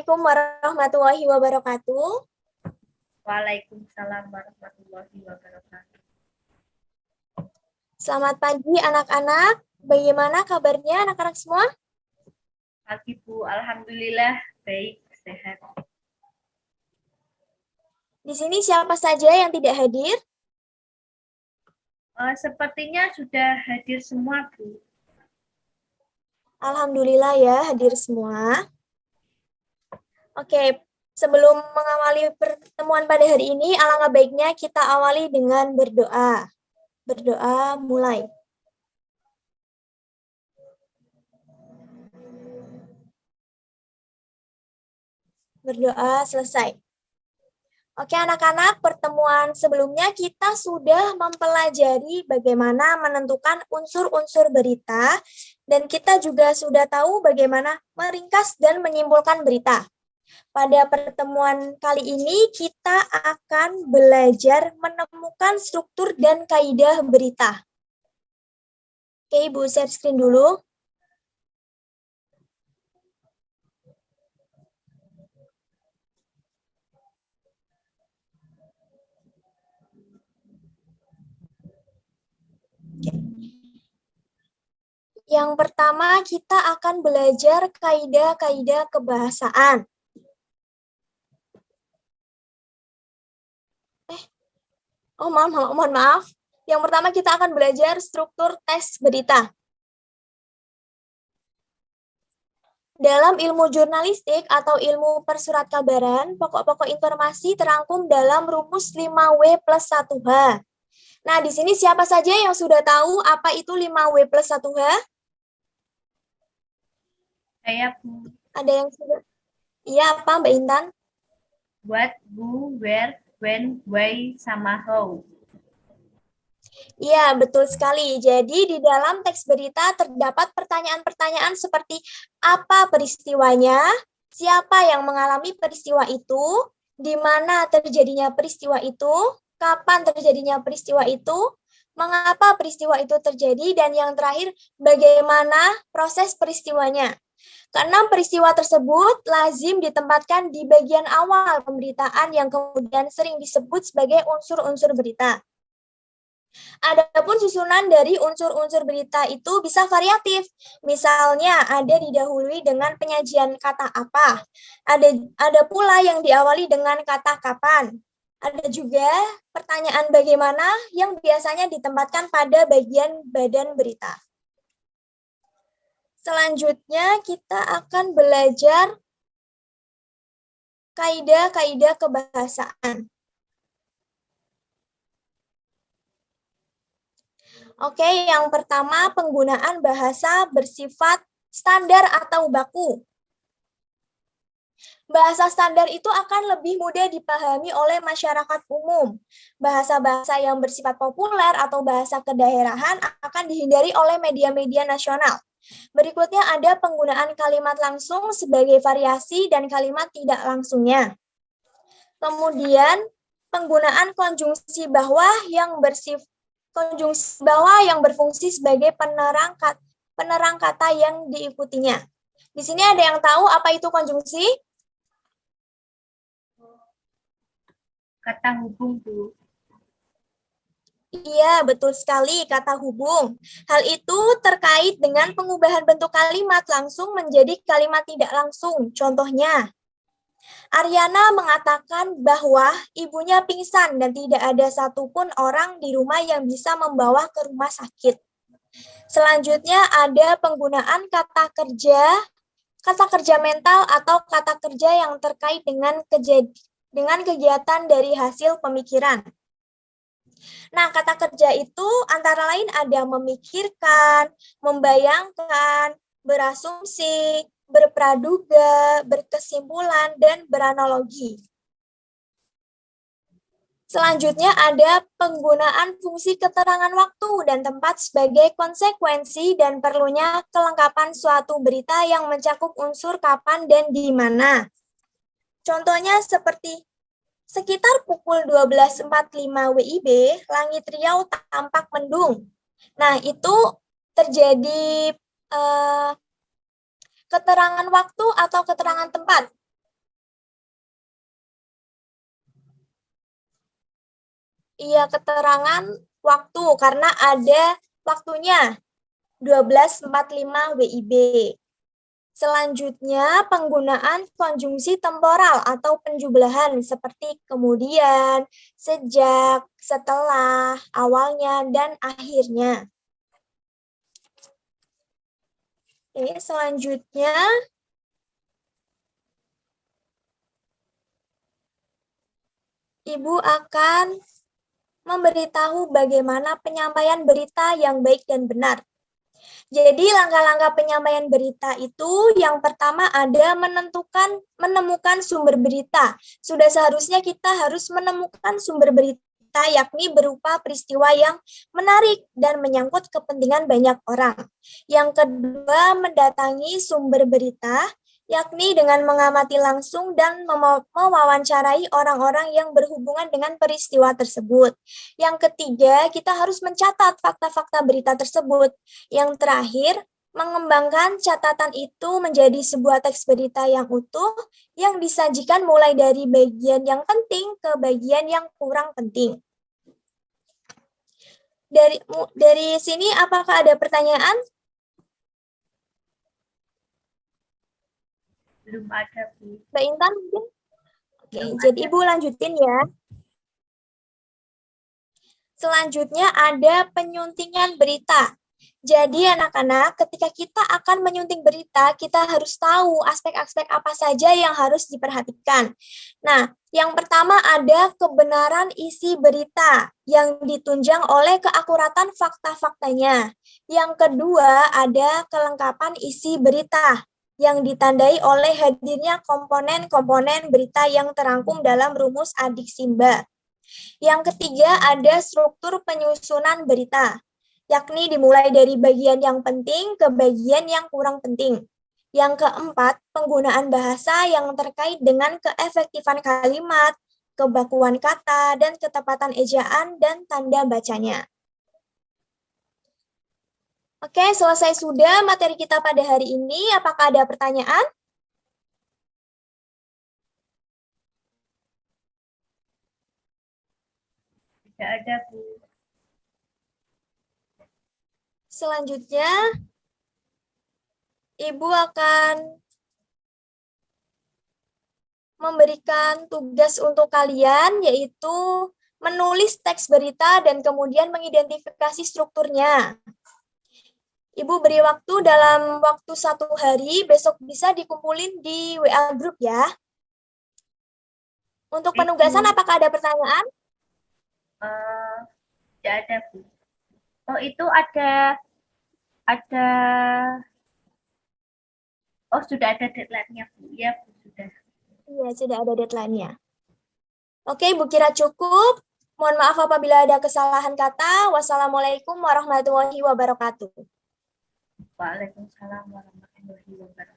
Assalamualaikum warahmatullahi wabarakatuh. Waalaikumsalam warahmatullahi wabarakatuh. Selamat pagi anak-anak. Bagaimana kabarnya anak-anak semua? Pagi Bu, alhamdulillah baik, sehat. Di sini siapa saja yang tidak hadir? Sepertinya sudah hadir semua Bu. Alhamdulillah ya, hadir semua. Oke, sebelum mengawali pertemuan pada hari ini, alangkah baiknya kita awali dengan berdoa. Berdoa mulai. Berdoa selesai. Oke anak-anak, pertemuan sebelumnya kita sudah mempelajari bagaimana menentukan unsur-unsur berita dan kita juga sudah tahu bagaimana meringkas dan menyimpulkan berita. Pada pertemuan kali ini kita akan belajar menemukan struktur dan kaidah berita. Oke, Ibu share screen dulu. Yang pertama kita akan belajar kaidah-kaidah kebahasaan. Mohon maaf. Yang pertama kita akan belajar struktur teks berita. Dalam ilmu jurnalistik atau ilmu persurat kabaran, pokok-pokok informasi terangkum dalam rumus 5W plus 1H. Nah, di sini siapa saja yang sudah tahu apa itu 5W plus 1H? Saya Bu. Ada yang sudah? Iya, apa Mbak Intan? What, who, where, when, why, sama how. Iya, betul sekali. Jadi di dalam teks berita terdapat pertanyaan-pertanyaan seperti apa peristiwanya, siapa yang mengalami peristiwa itu, di mana terjadinya peristiwa itu, kapan terjadinya peristiwa itu, mengapa peristiwa itu terjadi, dan yang terakhir, bagaimana proses peristiwanya. Keenam peristiwa tersebut lazim ditempatkan di bagian awal pemberitaan yang kemudian sering disebut sebagai unsur-unsur berita. Adapun susunan dari unsur-unsur berita itu bisa variatif. Misalnya ada didahului dengan penyajian kata apa. Ada pula yang diawali dengan kata kapan. Ada juga pertanyaan bagaimana yang biasanya ditempatkan pada bagian badan berita. Selanjutnya kita akan belajar kaidah-kaidah kebahasaan. Oke, yang pertama penggunaan bahasa bersifat standar atau baku. Bahasa standar itu akan lebih mudah dipahami oleh masyarakat umum. Bahasa-bahasa yang bersifat populer atau bahasa kedaerahan akan dihindari oleh media-media nasional. Berikutnya ada penggunaan kalimat langsung sebagai variasi dan kalimat tidak langsungnya. Kemudian penggunaan konjungsi bawah yang berfungsi sebagai penerang kata yang diikutinya. Di sini ada yang tahu apa itu konjungsi? Kata hubung Bu. Iya, betul sekali, kata hubung. Hal itu terkait dengan pengubahan bentuk kalimat langsung menjadi kalimat tidak langsung. Contohnya, Aryana mengatakan bahwa ibunya pingsan dan tidak ada satupun orang di rumah yang bisa membawa ke rumah sakit. Selanjutnya ada penggunaan kata kerja mental atau kata kerja yang terkait dengan kegiatan dari hasil pemikiran. Nah, kata kerja itu antara lain ada memikirkan, membayangkan, berasumsi, berpraduga, berkesimpulan, dan beranalogi. Selanjutnya ada penggunaan fungsi keterangan waktu dan tempat sebagai konsekuensi dan perlunya kelengkapan suatu berita yang mencakup unsur kapan dan di mana. Contohnya seperti sekitar pukul 12.45 WIB, langit Riau tampak mendung. Nah, itu terjadi keterangan waktu atau keterangan tempat. Iya, keterangan waktu karena ada waktunya 12.45 WIB. Selanjutnya, penggunaan konjungsi temporal atau penjumlahan seperti kemudian, sejak, setelah, awalnya, dan akhirnya. Oke, selanjutnya, Ibu akan memberitahu bagaimana penyampaian berita yang baik dan benar. Jadi langkah-langkah penyampaian berita itu yang pertama ada menemukan sumber berita. Sudah seharusnya kita harus menemukan sumber berita yakni berupa peristiwa yang menarik dan menyangkut kepentingan banyak orang. Yang kedua mendatangi sumber berita yakni dengan mengamati langsung dan mewawancarai orang-orang yang berhubungan dengan peristiwa tersebut. Yang ketiga, kita harus mencatat fakta-fakta berita tersebut. Yang terakhir, mengembangkan catatan itu menjadi sebuah teks berita yang utuh yang disajikan mulai dari bagian yang penting ke bagian yang kurang penting. Dari sini, apakah ada pertanyaan? Belum ada, Bu. Mbak Intan mungkin? Oke, Belum jadi ada. Ibu lanjutin ya. Selanjutnya ada penyuntingan berita. Jadi anak-anak, ketika kita akan menyunting berita, kita harus tahu aspek-aspek apa saja yang harus diperhatikan. Nah, yang pertama ada kebenaran isi berita yang ditunjang oleh keakuratan fakta-faktanya. Yang kedua ada kelengkapan isi berita yang ditandai oleh hadirnya komponen-komponen berita yang terangkum dalam rumus Adik Simba. Yang ketiga ada struktur penyusunan berita, yakni dimulai dari bagian yang penting ke bagian yang kurang penting. Yang keempat, penggunaan bahasa yang terkait dengan keefektifan kalimat, kebakuan kata, dan ketepatan ejaan dan tanda bacanya. Oke, selesai sudah materi kita pada hari ini. Apakah ada pertanyaan? Tidak ada, Bu. Selanjutnya, Ibu akan memberikan tugas untuk kalian, yaitu menulis teks berita dan kemudian mengidentifikasi strukturnya. Ibu beri waktu dalam waktu 1 hari, besok bisa dikumpulin di WA group ya. Untuk penugasan, apakah ada pertanyaan? Tidak ada, Bu. Oh, itu ada, oh sudah ada deadline-nya, Bu. Ya, Bu, sudah. Iya, sudah ada deadline-nya. Oke, Ibu kira cukup. Mohon maaf apabila ada kesalahan kata. Wassalamualaikum warahmatullahi wabarakatuh. Waalaikumsalam warahmatullahi wabarakatuh.